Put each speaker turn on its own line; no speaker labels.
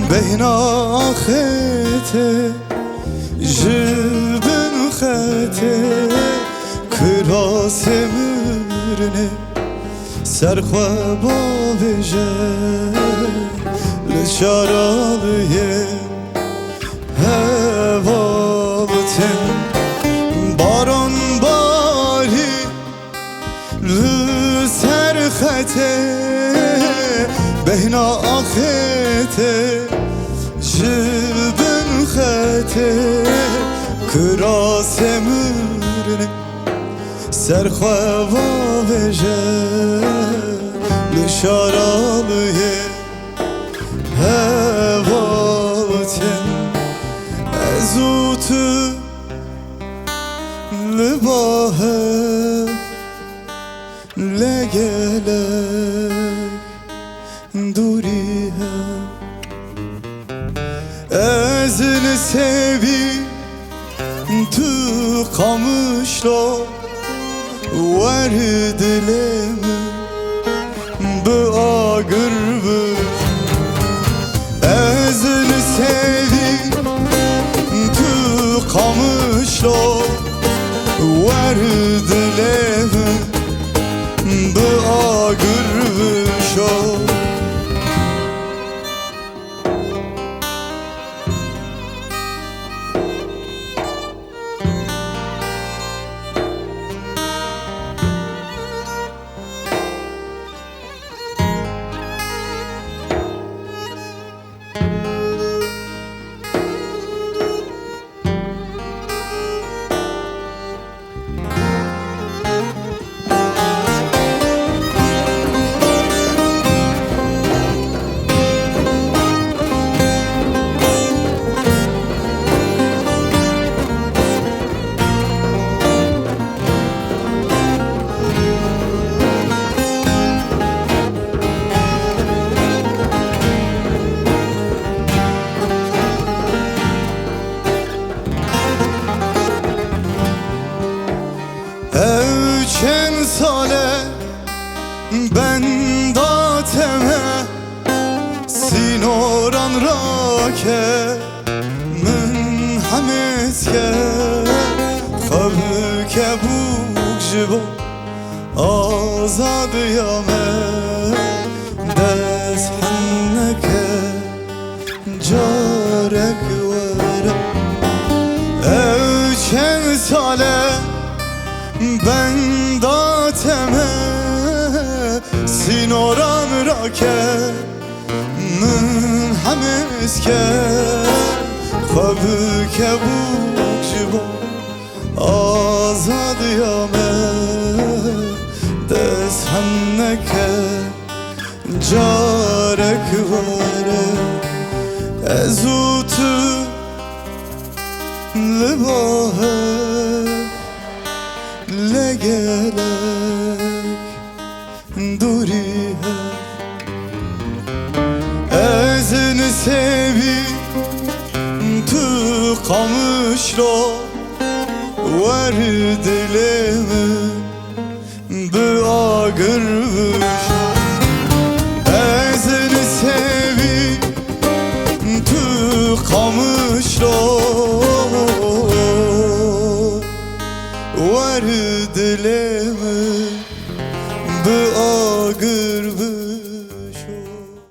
بین آخته جبن خته کراس مرنه سرخوا باوجه لشارالیه هوا بتن باران باری لسرخته بین آخته جبن خته کراس مرنه سرخوا باوجه لشارالیه هوا بتن ازوتو لباه لگلک دوریه ازن sevi tu kamışla var dilimi bu ağırbu ezin sevi tu kamışla var dilimi bu ağırbu şo چند ساله ben داتمه سینوران را که من همت که خواب که بوک جبو آزاد یامه دست حنکه جارک وره چند ساله ben داتمه سینوران را که من همس که خواب که بوک جبو آزاد یامه دست هنکه جارک وره ازوتو لباهه لگلک دوریه ازن sevi tu kamışla var dilimi bu ağır